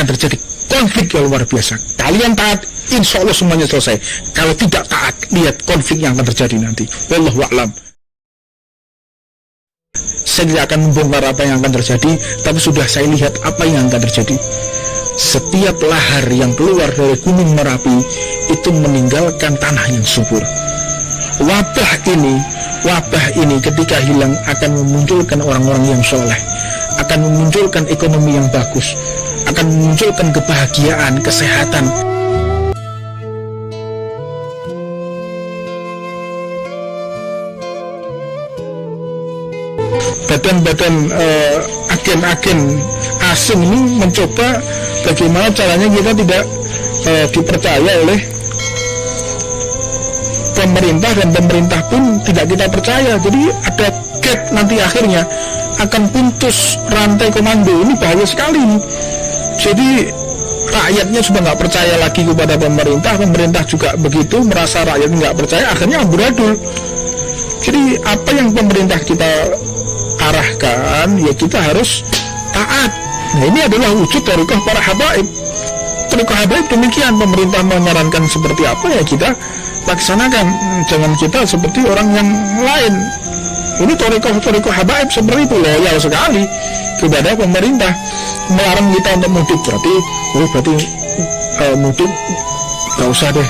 akan terjadi konflik yang luar biasa. Kalian taat, insya Allah semuanya selesai. Kalau tidak taat, lihat konflik yang akan terjadi nanti. Wallahu a'lam. Saya tidak akan membongkar apa yang akan terjadi, tapi sudah saya lihat apa yang akan terjadi. Setiap lahar yang keluar dari Gunung Merapi itu meninggalkan tanah yang subur. Wabah ini ketika hilang akan memunculkan orang-orang yang soleh, akan memunculkan ekonomi yang bagus, akan memunculkan kebahagiaan, kesehatan. Badan-badan agen-agen asing ini mencoba bagaimana caranya kita tidak dipercaya oleh pemerintah, dan pemerintah pun tidak kita percaya. Jadi ada gap, nanti akhirnya akan putus rantai komando. Ini bahaya sekali. Jadi rakyatnya sudah nggak percaya lagi kepada pemerintah, pemerintah juga begitu, merasa rakyat nggak percaya, akhirnya amburadul. Jadi apa yang pemerintah kita arahkan, ya kita harus taat. Nah, ini adalah wujud dari para habaib. Thariqah habaib demikian, pemerintah menyarankan seperti apa ya kita laksanakan. Jangan kita seperti orang yang lain. Ini thariqah habaib seperti itu, loyal sekali kepada pemerintah. Melarang kita untuk mudik, berarti mudik gak usah deh.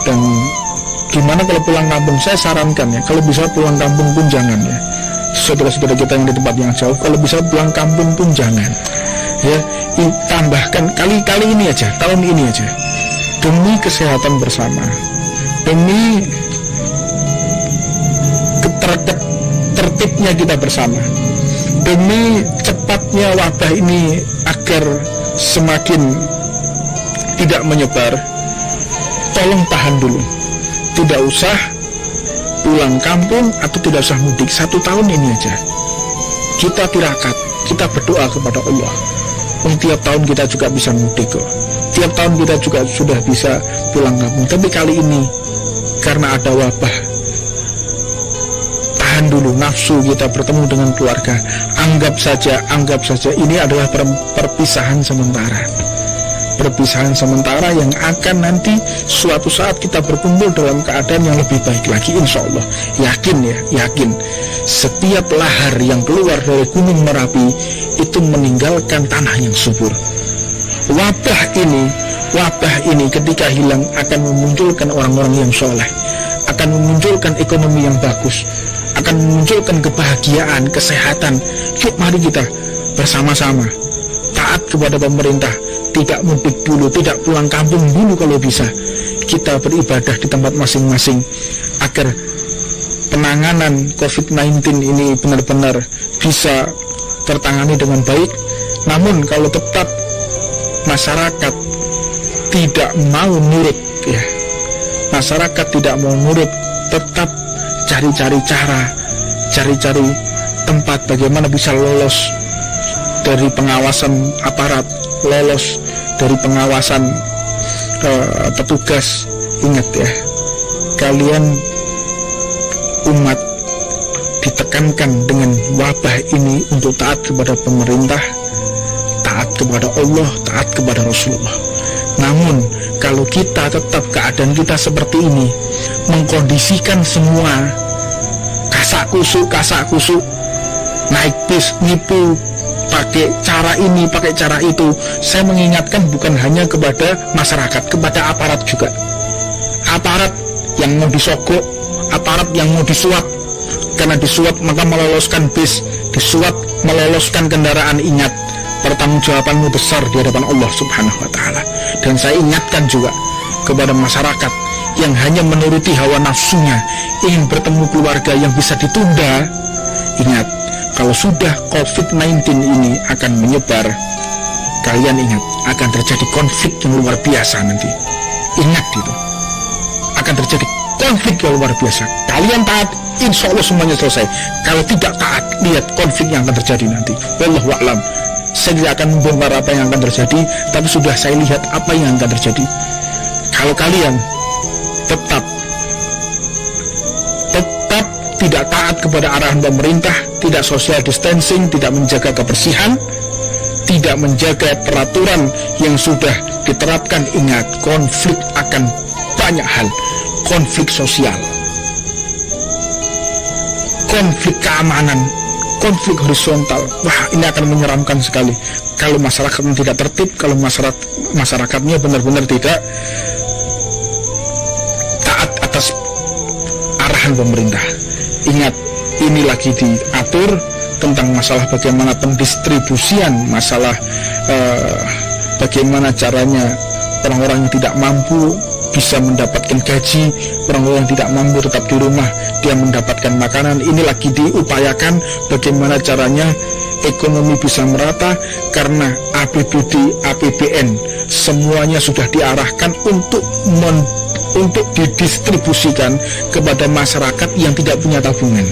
Dan gimana kalau pulang kampung? Saya sarankan ya, kalau bisa pulang kampung pun jangan ya. Saudara-saudara kita yang di tempat yang jauh, kalau bisa pulang kampung pun jangan ya. Tambahkan kali ini aja, tahun ini aja, demi kesehatan bersama, demi tertibnya kita bersama, demi cepatnya wabah ini agar semakin tidak menyebar, tolong tahan dulu. Tidak usah pulang kampung atau tidak usah mudik 1 tahun ini aja. Kita tirakat, kita berdoa kepada Allah. Tiap tahun kita juga bisa mudik kok. Tiap tahun kita juga sudah bisa pulang kampung. Tapi kali ini karena ada wabah, tahan dulu nafsu kita bertemu dengan keluarga. Anggap saja ini adalah perpisahan sementara. Perpisahan sementara yang akan nanti suatu saat kita berkumpul dalam keadaan yang lebih baik lagi, insya Allah. Yakin setiap lahar yang keluar dari Gunung Merapi itu meninggalkan tanah yang subur. Wabah ini ketika hilang akan memunculkan orang-orang yang soleh, akan memunculkan ekonomi yang bagus, akan memunculkan kebahagiaan, kesehatan. Yuk mari kita bersama-sama taat kepada pemerintah. Tidak mudik dulu, tidak pulang kampung dulu kalau bisa. Kita beribadah di tempat masing-masing agar penanganan COVID-19 ini benar-benar bisa tertangani dengan baik. Namun kalau tetap masyarakat tidak mau nurut ya, masyarakat tidak mau nurut, tetap cari-cari cara, cari-cari tempat bagaimana bisa lolos dari pengawasan aparat, lolos dari pengawasan petugas. Ingat ya, kalian umat ditekankan dengan wabah ini untuk taat kepada pemerintah, taat kepada Allah, taat kepada Rasulullah. Namun kalau kita tetap keadaan kita seperti ini, mengkondisikan semua kasak kusuk, naik bis, nipu, pakai cara ini, pakai cara itu. Saya mengingatkan bukan hanya kepada masyarakat, kepada aparat juga. Aparat yang mau disogok, aparat yang mau disuap, karena disuap maka meloloskan bis, disuap meloloskan kendaraan. Ingat, pertanggungjawabanmu besar di hadapan Allah Subhanahu wa Ta'ala. Dan saya ingatkan juga kepada masyarakat yang hanya menuruti hawa nafsunya, ingin bertemu keluarga yang bisa ditunda. Ingat, kalau sudah COVID-19 ini akan menyebar, kalian ingat, akan terjadi konflik yang luar biasa nanti. Ingat itu, akan terjadi konflik yang luar biasa. Kalian taat, insya Allah semuanya selesai. Kalau tidak taat, lihat konflik yang akan terjadi nanti. Wallahu a'lam. Saya tidak akan membongkar apa yang akan terjadi, tapi sudah saya lihat apa yang akan terjadi. Kalau kalian tetap tidak taat kepada arahan pemerintah, tidak social distancing, tidak menjaga kebersihan, tidak menjaga peraturan yang sudah diterapkan, ingat, konflik akan banyak hal. Konflik sosial, konflik keamanan, konflik horizontal. Wah, ini akan menyeramkan sekali kalau masyarakatnya tidak tertib, kalau masyarakatnya benar-benar tidak taat atas arahan pemerintah. Ingat, ini lagi diatur tentang masalah bagaimana pendistribusian, masalah bagaimana caranya orang-orang yang tidak mampu bisa mendapatkan gaji, orang-orang yang tidak mampu tetap di rumah, dia mendapatkan makanan. Ini lagi diupayakan bagaimana caranya ekonomi bisa merata, karena APBD, APBN semuanya sudah diarahkan untuk didistribusikan kepada masyarakat yang tidak punya tabungan.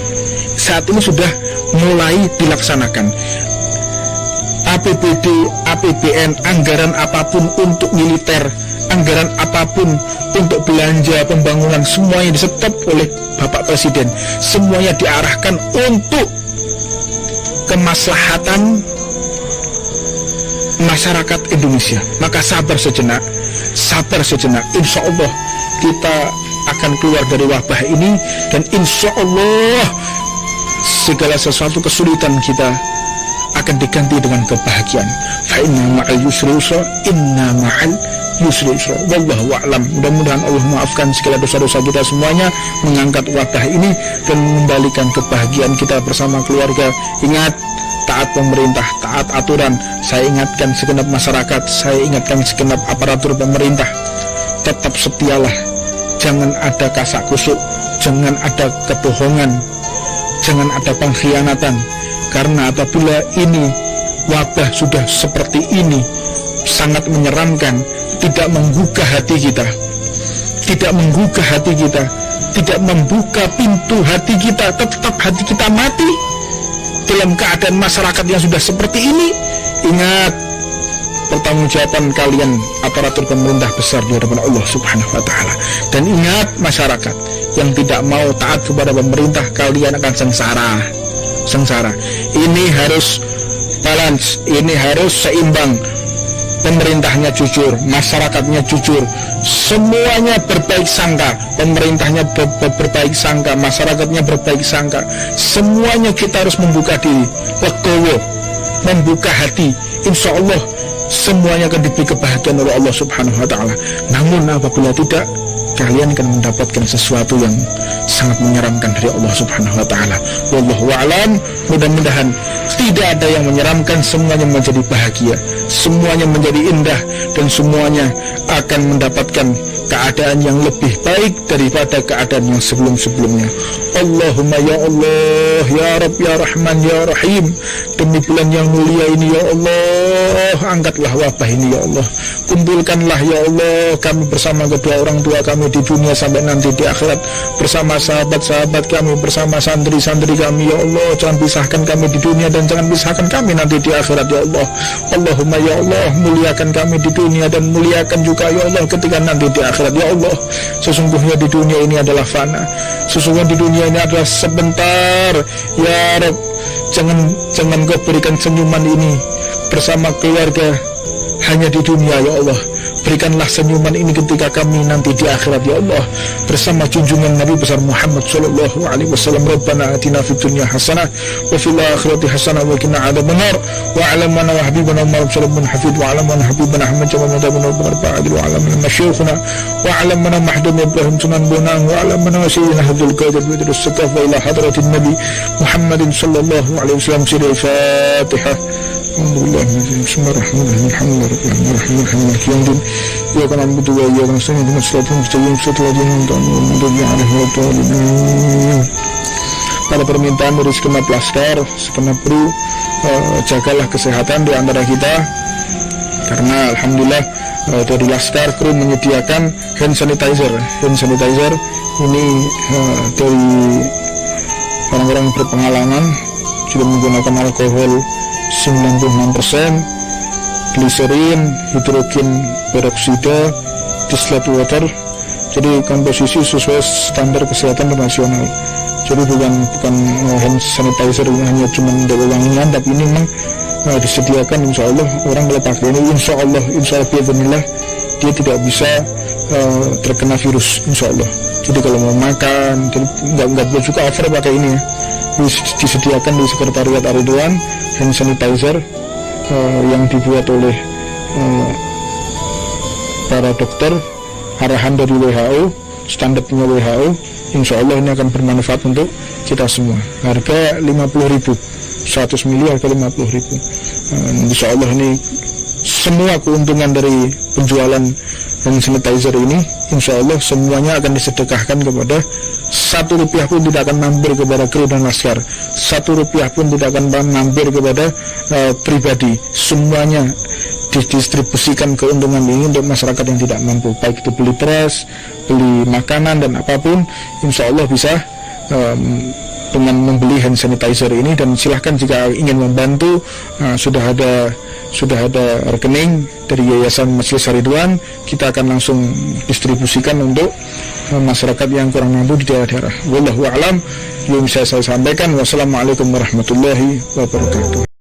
Saat ini sudah mulai dilaksanakan. APBD, APBN, anggaran apapun untuk militer, anggaran apapun untuk belanja pembangunan, semuanya disetop oleh Bapak Presiden. Semuanya diarahkan untuk kemaslahatan masyarakat Indonesia. Maka sabar sejenak, insya Allah kita akan keluar dari wabah ini, dan insya Allah segala sesuatu kesulitan kita akan diganti dengan kebahagiaan. Fa inna ma'al yusri yusra, inna ma'al yusri yusra. Wallahu a'lam. Mudah-mudahan Allah maafkan segala dosa-dosa kita semuanya, mengangkat wabah ini dan mengembalikan kebahagiaan kita bersama keluarga. Ingat, taat pemerintah, taat aturan. Saya ingatkan segenap masyarakat, saya ingatkan segenap aparatur pemerintah, tetap setialah, jangan ada kasak kusuk, jangan ada kebohongan, jangan ada pengkhianatan. Karena apabila ini wabah sudah seperti ini, sangat menyeramkan, tidak menggugah hati kita, tidak menggugah hati kita, tidak membuka pintu hati kita, tetap hati kita mati dalam keadaan masyarakat yang sudah seperti ini. Ingat, pertanggungjawaban kalian aparatur pemerintah besar di hadapan Allah Subhanahu wa Ta'ala. Dan ingat, masyarakat yang tidak mau taat kepada pemerintah, kalian akan sengsara. Ini harus balance, ini harus seimbang. Pemerintahnya jujur, masyarakatnya jujur, semuanya berbaik sangka. Pemerintahnya berbaik sangka, masyarakatnya berbaik sangka. Semuanya kita harus membuka diri, legowo, membuka hati. Insya Allah semuanya akan diberi kebahagiaan oleh Allah Subhanahu wa Ta'ala. Namun apabila tidak, kalian akan mendapatkan sesuatu yang sangat menyeramkan dari Allah Subhanahu wa Ta'ala. Wallahu a'lam. Mudah-mudahan tidak ada yang menyeramkan, semuanya menjadi bahagia, semuanya menjadi indah, dan semuanya akan mendapatkan keadaan yang lebih baik daripada keadaan yang sebelum-sebelumnya. Allahumma ya Allah, ya Rabb, ya Rahman, ya Rahim, demi bulan yang mulia ini ya Allah, angkatlah wabah ini ya Allah. Kumpulkanlah ya Allah kami bersama kedua orang tua kami di dunia sampai nanti di akhirat, bersama sahabat-sahabat kami, bersama santri-santri kami ya Allah. Jangan pisahkan kami di dunia dan jangan pisahkan kami nanti di akhirat ya Allah. Allahumma ya Allah, muliakan kami di dunia dan muliakan juga ya Allah ketika nanti di akhirat ya Allah. Sesungguhnya di dunia ini adalah fana, sesungguhnya di dunia ini adalah sebentar ya Rabb. Jangan kau berikan senyuman ini bersama keluarga hanya di dunia ya Allah. Berikanlah senyuman ini ketika kami nanti di akhirat ya Allah, bersama junjungan Nabi besar Muhammad sallallahu alaihi wasallam. Rabbana atina fid dunya hasanah wa fil akhirati hasanah wa qina adzabannar. Wa 'alamana wa habibana Muhammad sallallahu alaihi wasallam wa 'alamana habibana Ahmad jamal madabana wa ba'd wa 'alamana masyayikhuna wa 'alamana mahdum Ibrahim sunan bonang wa 'alamana sayyidina Abdul Qadir bin As-Sakaf wa ila hadratin Nabi Muhammadin sallallahu alaihi wasallam. Sirul Fatihah. Bismillahirrahmanirrahim. Alhamdulillahirrahmanirrahim. Maliki yaumiddin. Iyyaka na'budu wa iyyaka nasta'in. Ihdinas siratal mustaqim. Siratal ladzina an'amta 'alaihim. Pada permintaan dari segenap laskar, segenap kru, jagalah kesehatan di antara kita, karena alhamdulillah dari laskar kru menyediakan hand sanitizer ini dari orang-orang berpengalaman, sudah menggunakan alkohol 96%, gliserin, hidrogen peroksida, distilled water. Jadi komposisi sesuai standar kesehatan internasional. Jadi bukan hand sanitizer hanya cuma dari wangian, tapi ini memang disediakan, insya Allah orang kalau pakai ini insya Allah biadznillah dia tidak bisa terkena virus, insya Allah. Jadi kalau mau makan nggak boleh juga over pakai ini ya. Disediakan di sekretariat Ar-Ridwan hand sanitizer yang dibuat oleh para dokter, arahan dari WHO, standarnya WHO. Insya Allah ini akan bermanfaat untuk kita semua. Harga 50.000, 100 mili harga 50.000. Insya Allah ini semua keuntungan dari penjualan hand sanitizer ini, insya Allah semuanya akan disedekahkan kepada, 1 rupiah pun tidak akan mampir kepada kru dan laskar, 1 rupiah pun tidak akan mampir kepada pribadi. Semuanya didistribusikan keuntungan ini untuk masyarakat yang tidak mampu, baik itu beli beras, beli makanan dan apapun, insya Allah bisa dengan membeli hand sanitizer ini. Dan silahkan jika ingin membantu, sudah ada rekening dari Yayasan Majelis Ar-Ridwan, kita akan langsung distribusikan untuk masyarakat yang kurang mampu di daerah-daerah. Wallahu a'lam. Yang bisa saya sampaikan, wassalamualaikum warahmatullahi wabarakatuh.